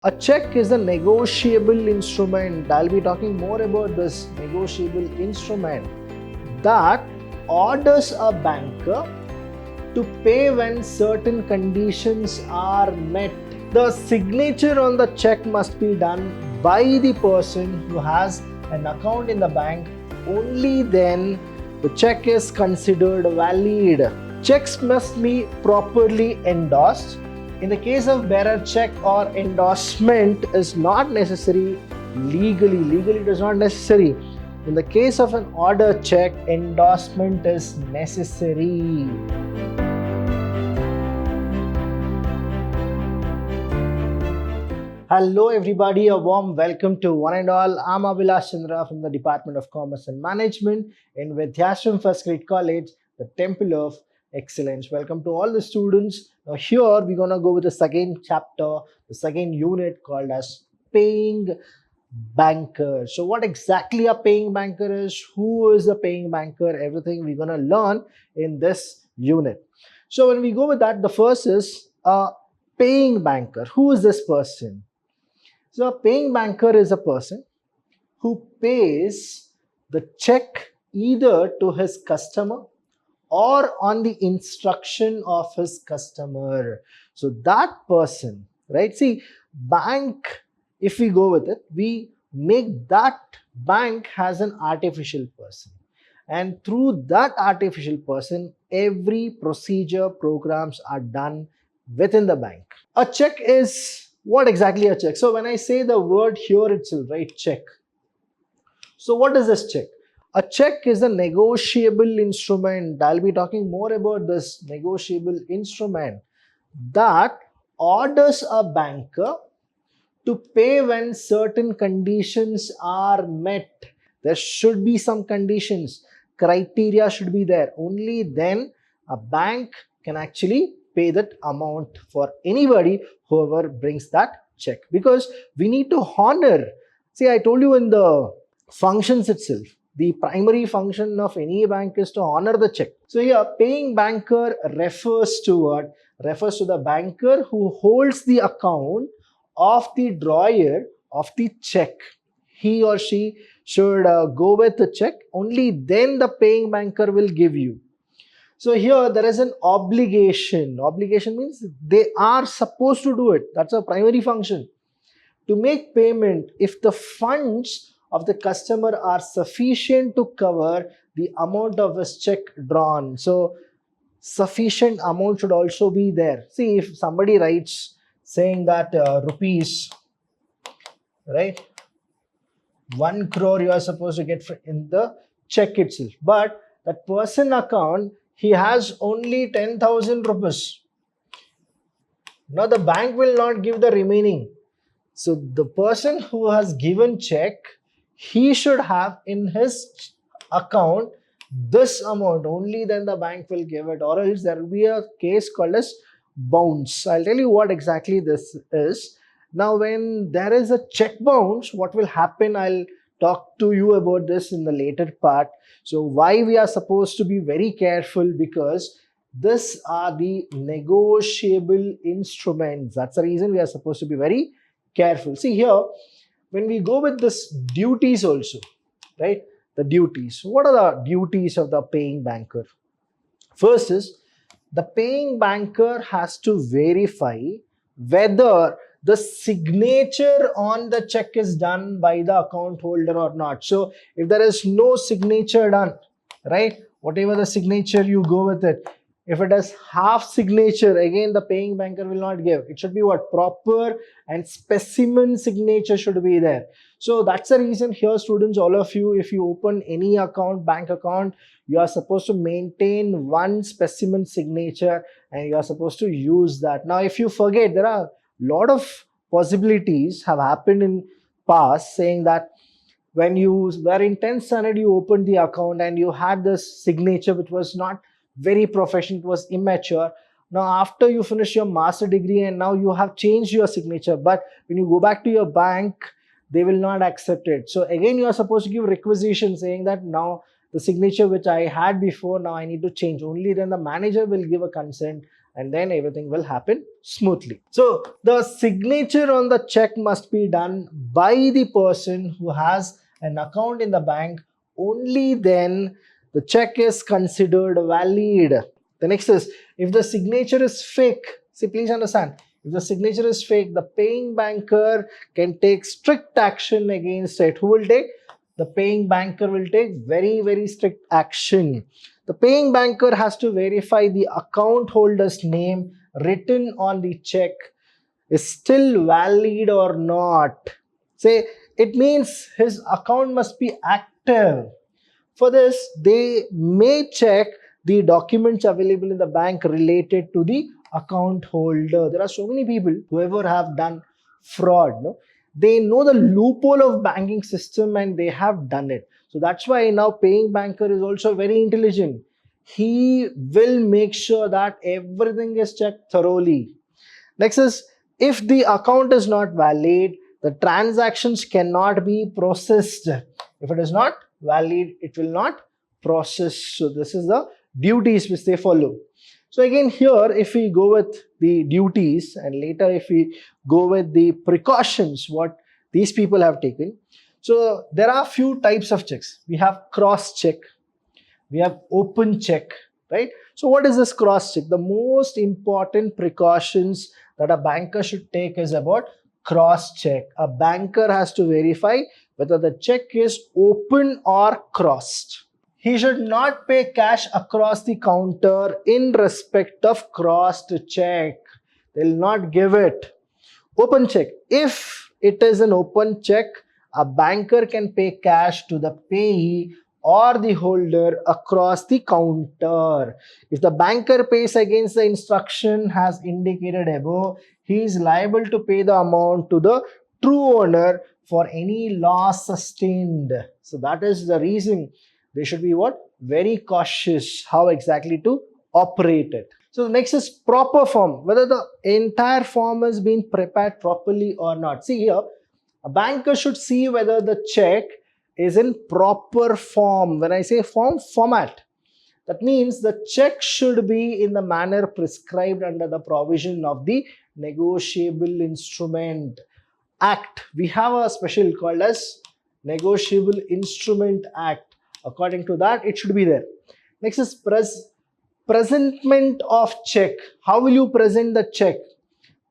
A check is a negotiable instrument. I'll be talking more about this negotiable instrument that orders a banker to pay when certain conditions are met. The signature on the check must be done by the person who has an account in the bank. Only then the check is considered valid. Checks must be properly endorsed. In the case of bearer check or endorsement is not necessary legally it is not necessary. In the case of an order check, endorsement is necessary. Hello everybody, a warm welcome to one and all. I'm Vidhyaashram from the Department of Commerce and Management in Vidhyaashram First Grade College, the Temple of Excellence. Welcome to all the students. Now here we're going to go with the second chapter, the second unit called as paying banker. So what exactly a paying banker is, who is a paying banker, everything we're going to learn in this unit. So when we go with that, the first is a paying banker. Who is this person? So a paying banker is a person who pays the check either to his customer or on the instruction of his customer. So that person, right? See, bank, if we go with it, we make that bank has an artificial person. And through that artificial person, every procedure programs are done within the bank. A check is what exactly a check? So when I say the word here itself, right, check. So what is this check? A check is a negotiable instrument. I'll be talking more about this negotiable instrument that orders a banker to pay when certain conditions are met. There should be some conditions, criteria should be there. Only then a bank can actually pay that amount for anybody, whoever brings that check, because we need to honor. See, I told you in the functions itself, the primary function of any bank is to honor the check. So here, paying banker refers to what? Refers to the banker who holds the account of the drawer of the check. He or she should go with the check. Only then the paying banker will give you. So here there is an obligation. Obligation means they are supposed to do it. That's a primary function. To make payment if the funds of the customer are sufficient to cover the amount of his check drawn. So sufficient amount should also be there. See, if somebody writes saying that rupees, right, 1 crore you are supposed to get in the check itself, but that person account, he has only 10,000 rupees. Now the bank will not give the remaining. So the person who has given check, he should have in his account this amount. Only then the bank will give it, or else there will be a case called as bounce. I'll tell you what exactly this is. Now when there is a check bounce, what will happen? I'll talk to you about this in the later part. So why we are supposed to be very careful, because these are the negotiable instruments. That's the reason we are supposed to be very careful. See here, when we go with this duties also, right? The duties. What are the duties of the paying banker? First is the paying banker has to verify whether the signature on the check is done by the account holder or not. So if there is no signature done, right, whatever the signature, you go with it. If it is half signature, again the paying banker will not give. It should be what? Proper and specimen signature should be there. So that's the reason here, students, all of you, if you open any account, bank account, you are supposed to maintain one specimen signature and you are supposed to use that. Now if you forget, there are lot of possibilities have happened in past, saying that when you were in 10th standard, you opened the account and you had this signature which was not very professional, it was immature. Now after you finish your master degree and now you have changed your signature, but when you go back to your bank, they will not accept it. So again you are supposed to give requisition saying that now the signature which I had before, now I need to change. Only then the manager will give a consent and then everything will happen smoothly. So the signature on the check must be done by the person who has an account in the bank. Only then the check is considered valid. The next is, if the signature is fake, see, please understand, if the signature is fake, the paying banker can take strict action against it. Who will take? The paying banker will take very strict action. The paying banker has to verify the account holder's name written on the check is still valid or not. Say, it means his account must be active. For this, they may check the documents available in the bank related to the account holder. There are so many people, whoever have done fraud, no? They know the loophole of banking system and they have done it. So that's why now paying banker is also very intelligent. He will make sure that everything is checked thoroughly. Next is, if the account is not valid, the transactions cannot be processed. If it is not valid, it will not process. So this is the duties which they follow. So again here, if we go with the duties and later if we go with the precautions what these people have taken. So there are few types of checks. We have cross check, we have open check, right? So what is this cross check? The most important precautions that a banker should take is about cross check. A banker has to verify whether the check is open or crossed. He should not pay cash across the counter in respect of crossed check. They will not give it. Open check. If it is an open check, a banker can pay cash to the payee or the holder across the counter. If the banker pays against the instruction as indicated above, he is liable to pay the amount to the true owner for any loss sustained. So that is the reason they should be what? Very cautious how exactly to operate it. So the next is proper form, whether the entire form has been prepared properly or not. See here, a banker should see whether the check is in proper form. When I say form, format, that means the check should be in the manner prescribed under the provision of the Negotiable Instrument Act. We have a special called as Negotiable Instrument Act. According to that, it should be there. Next is presentment of check. How will you present the check?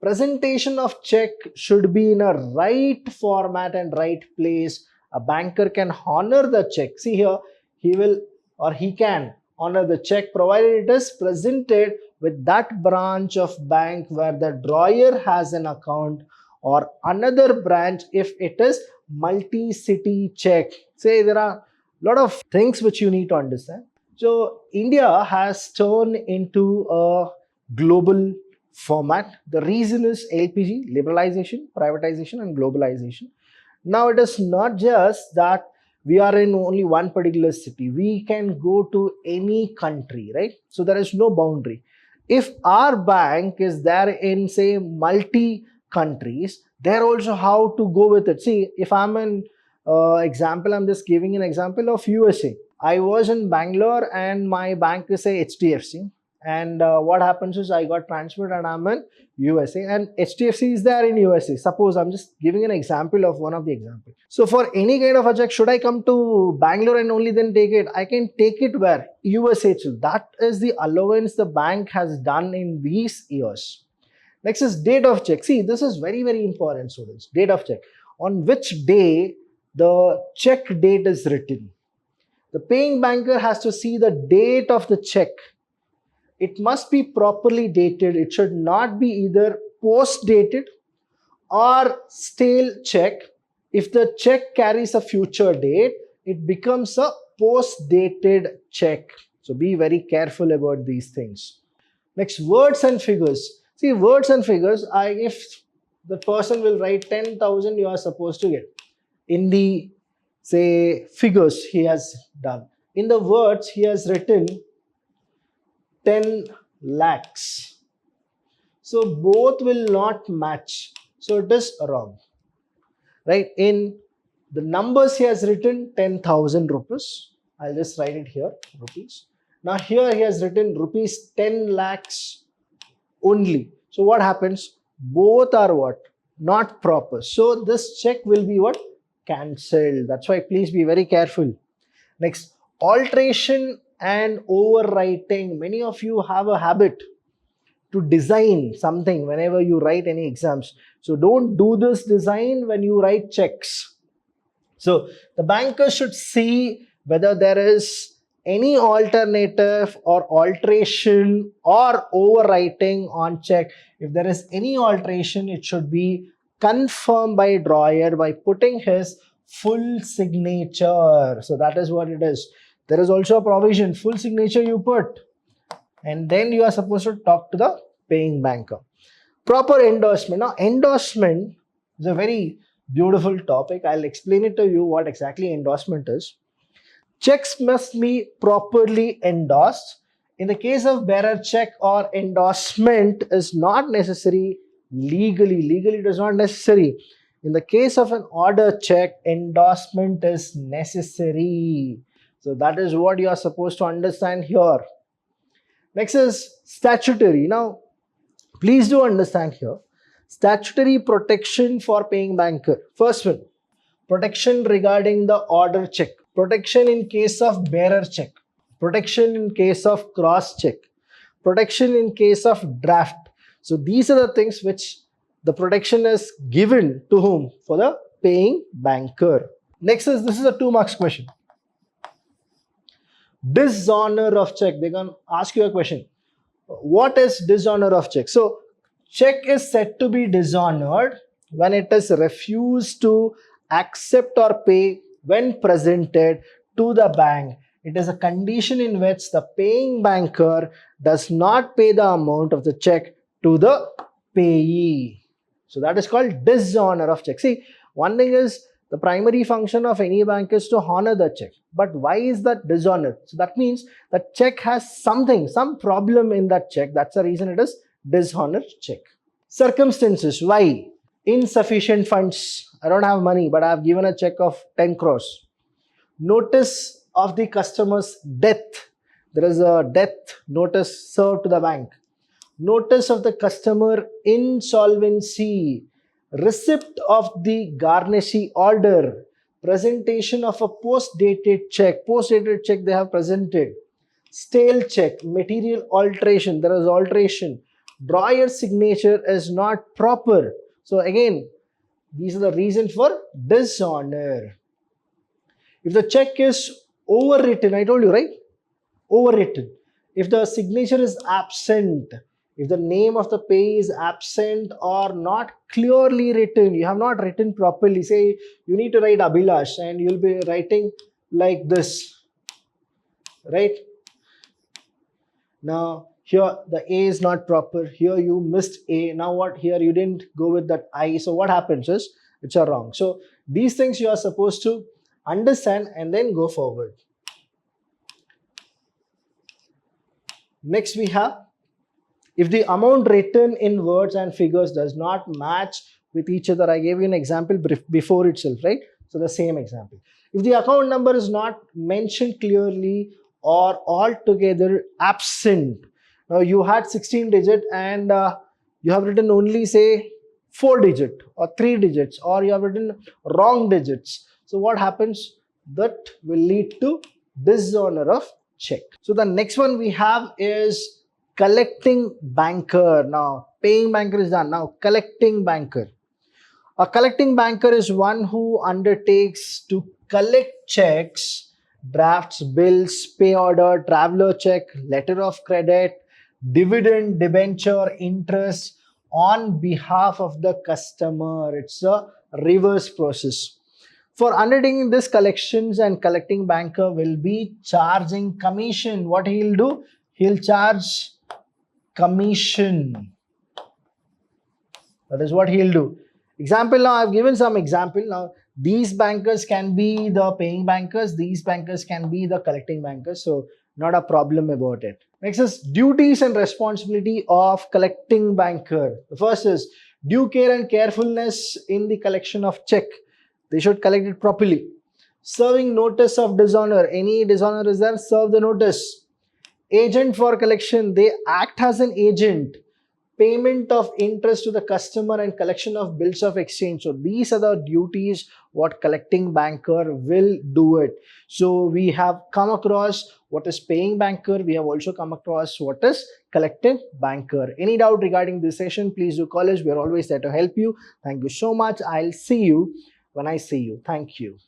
Presentation of check should be in a right format and right place. A banker can honor the check. See here, he will or he can honor the check provided it is presented with that branch of bank where the drawer has an account or another branch if it is multi-city check. Say there are a lot of things which you need to understand. So India has turned into a global format. The reason is LPG, liberalization, privatization and globalization. Now it is not just that we are in only one particular city. We can go to any country, right? So there is no boundary. If our bank is there in say multi countries, there also how to go with it. See, if I'm an example, I'm just giving an example of USA. I was in Bangalore and my bank is say HDFC. And what happens is I got transferred and I'm in USA and HDFC is there in USA. Suppose I'm just giving an example of one of the examples. So for any kind of a check, should I come to Bangalore and only then take it? I can take it where? USA too. That is the allowance the bank has done in these years. Next is date of check. See, this is very important, students. Date of check. On which day the check date is written. The paying banker has to see the date of the check. It must be properly dated. It should not be either post-dated or stale check. If the check carries a future date, it becomes a post-dated check. So be very careful about these things. Next, words and figures. See, words and figures, if the person will write 10,000, you are supposed to get. In the, say, figures he has done. In the words, he has written 10 lakhs. So both will not match. So it is wrong. Right? In the numbers he has written 10,000 rupees. I'll just write it here, rupees. Now here he has written rupees 10 lakhs only. So what happens? Both are what? Not proper. So this check will be what? Cancelled. That's why please be very careful. Next, alteration and overwriting. Many of you have a habit to design something whenever you write any exams. So don't do this design when you write checks. So the banker should see whether there is any alternative or alteration or overwriting on check. If there is any alteration, it should be confirmed by drawer by putting his full signature. So that is what it is. There is also a provision, full signature you put, and then you are supposed to talk to the paying banker. Proper endorsement. Now endorsement is a very beautiful topic. I'll explain it to you what exactly endorsement is. Checks must be properly endorsed. In the case of bearer check or endorsement is not necessary legally. Legally it is not necessary. In the case of an order check, endorsement is necessary. So that is what you are supposed to understand here. Next is statutory. Now, please do understand here. Statutory protection for paying banker. First one, protection regarding the order check. Protection in case of bearer check. Protection in case of cross check. Protection in case of draft. So these are the things which the protection is given to whom? For the paying banker. Next is, this is a 2 marks question. Dishonor of check. They're going to ask you a question. What is dishonor of check? So check is said to be dishonored when it is refused to accept or pay when presented to the bank. It is a condition in which the paying banker does not pay the amount of the check to the payee. So that is called dishonor of check. See, one thing is, the primary function of any bank is to honor the check. But why is that dishonored? So that means the check has something, some problem in that check. That's the reason it is dishonored check. Circumstances. Why? Insufficient funds. I don't have money, but I have given a check of 10 crores. Notice of the customer's death. There is a death notice served to the bank. Notice of the customer insolvency. Receipt of the garnishee order. Presentation of a post-dated check. Post-dated check they have presented. Stale check. Material alteration. There is alteration. Drawer signature is not proper. So again, these are the reasons for dishonor. If the check is overwritten, I told you, right? Overwritten. If the signature is absent, if the name of the payee is absent or not clearly written, you have not written properly. Say you need to write Abhilash and you'll be writing like this, right? Now here the A is not proper. Here you missed A. Now what? Here you didn't go with that I. So what happens is it's a wrong. So these things you are supposed to understand and then go forward. Next we have, if the amount written in words and figures does not match with each other. I gave you an example before itself, right? So the same example. If the account number is not mentioned clearly or altogether absent. Now you had 16 digit and you have written only say 4 digit or 3 digits, or you have written wrong digits. So what happens? That will lead to dishonor of check. So the next one we have is collecting banker. Now paying banker is done. Now collecting banker. A collecting banker is one who undertakes to collect checks, drafts, bills, pay order, traveler check, letter of credit, dividend, debenture, interest on behalf of the customer. It's a reverse process. For undertaking this collections, and collecting banker will be charging commission. What he'll do? He'll charge commission. That is what he'll do. Example, now I've given some example. Now these bankers can be the paying bankers, these bankers can be the collecting bankers, so not a problem about it. Next is duties and responsibility of collecting banker. The first is due care and carefulness in the collection of check. They should collect it properly. Serving notice of dishonor. Any dishonor is there, serve the notice. Agent for collection. They act as an agent. payment of interest to the customer and collection of bills of exchange. So these are the duties what collecting banker will do it. So we have come across what is paying banker. We have also come across what is collecting banker. Any doubt regarding this session, please do call us. We are always there to help you. Thank you so much. I'll see you when I see you. Thank you.